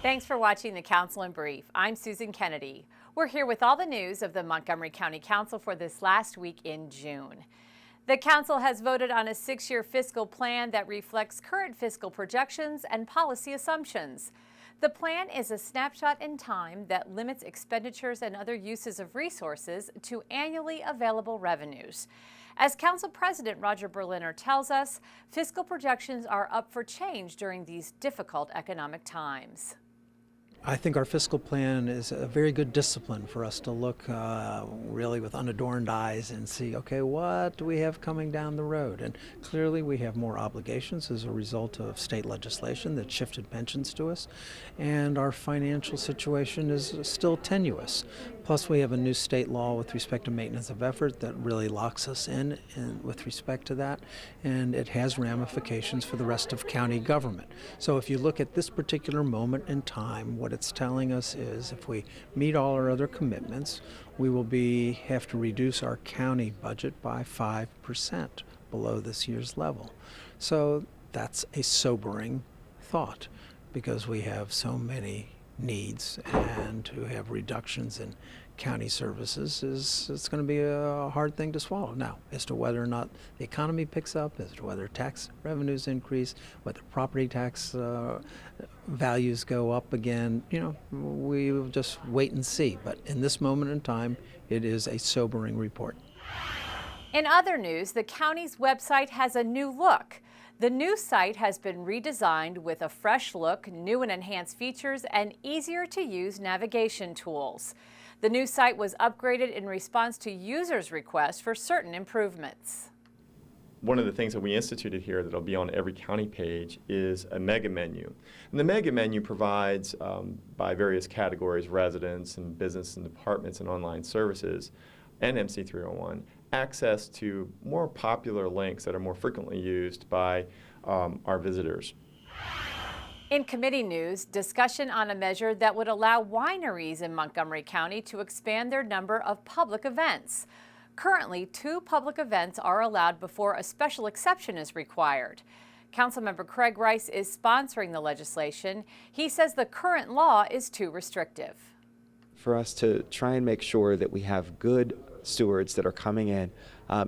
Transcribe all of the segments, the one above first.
Thanks for watching the Council in Brief. I'm Susan Kennedy. We're here with all the news of the Montgomery County Council for this last week in June. The Council has voted on a 6-year fiscal plan that reflects current fiscal projections and policy assumptions. The plan is a snapshot in time that limits expenditures and other uses of resources to annually available revenues. As Council President Roger Berliner tells us, fiscal projections are up for change during these difficult economic times. I think our fiscal plan is a very good discipline for us to look really with unadorned eyes and see, okay, what do we have coming down the road? And clearly we have more obligations as a result of state legislation that shifted pensions to us, and our financial situation is still tenuous. Plus we have a new state law with respect to maintenance of effort that really locks us in with respect to that, and it has ramifications for the rest of county government. So if you look at this particular moment in time, what it's telling us is if we meet all our other commitments, we will have to reduce our county budget by 5% below this year's level. So that's a sobering thought because we have so many needs, and to have reductions in county services it's going to be a hard thing to swallow. Now, as to whether or not the economy picks up, as to whether tax revenues increase, whether property tax values go up again, we'll just wait and see. But in this moment in time, it is a sobering report. In other news, the county's website has a new look. The new site has been redesigned with a fresh look, new and enhanced features, and easier to use navigation tools. The new site was upgraded in response to users' requests for certain improvements. One of the things that we instituted here that'll be on every county page is a mega menu. And the mega menu provides, by various categories, residents and business and departments and online services, and MC301, access to more popular links that are more frequently used by our visitors. In committee news, discussion on a measure that would allow wineries in Montgomery County to expand their number of public events. Currently, 2 public events are allowed before a special exception is required. Councilmember Craig Rice is sponsoring the legislation. He says the current law is too restrictive. For us to try and make sure that we have good stewards that are coming in,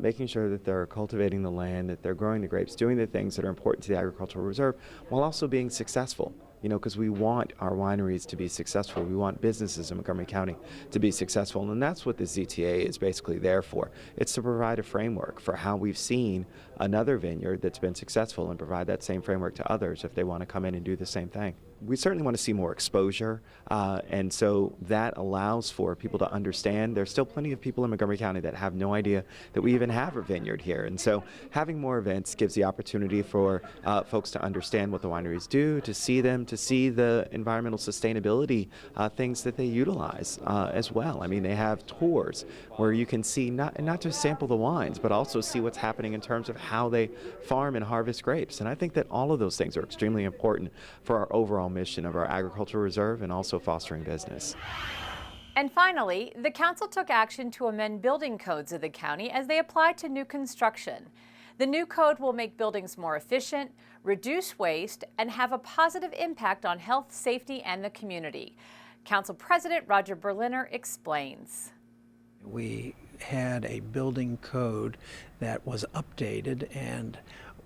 making sure that they're cultivating the land, that they're growing the grapes, doing the things that are important to the agricultural reserve, while also being successful. Because we want our wineries to be successful. We want businesses in Montgomery County to be successful, and that's what the ZTA is basically there for. It's to provide a framework for how we've seen another vineyard that's been successful and provide that same framework to others if they want to come in and do the same thing. We certainly want to see more exposure, and so that allows for people to understand. There's still plenty of people in Montgomery County that have no idea that we even have a vineyard here, and so having more events gives the opportunity for folks to understand what the wineries do, to see them, to see the environmental sustainability things that they utilize as well. I mean, they have tours where you can see not just sample the wines, but also see what's happening in terms of how they farm and harvest grapes. And I think that all of those things are extremely important for our overall mission of our agricultural reserve and also fostering business. And finally, the council took action to amend building codes of the county as they apply to new construction. The new code will make buildings more efficient, reduce waste, and have a positive impact on health, safety, and the community. Council President Roger Berliner explains. We had a building code that was updated, and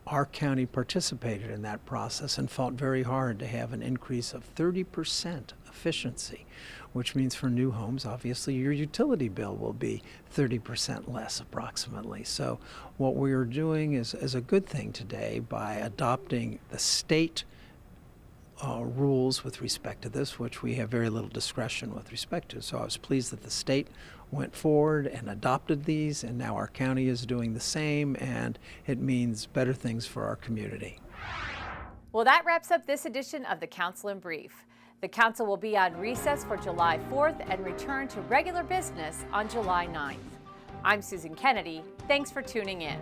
our county participated in that process and fought very hard to have an increase of 30% efficiency, which means for new homes, obviously, your utility bill will be 30% less approximately. So what we are doing is a good thing today by adopting the state rules with respect to this, which we have very little discretion with respect to. So I was pleased that the state went forward and adopted these, and now our county is doing the same, and it means better things for our community. Well, that wraps up this edition of the Council in Brief. The council will be on recess for July 4th and return to regular business on July 9th. I'm Susan Kennedy. Thanks for tuning in.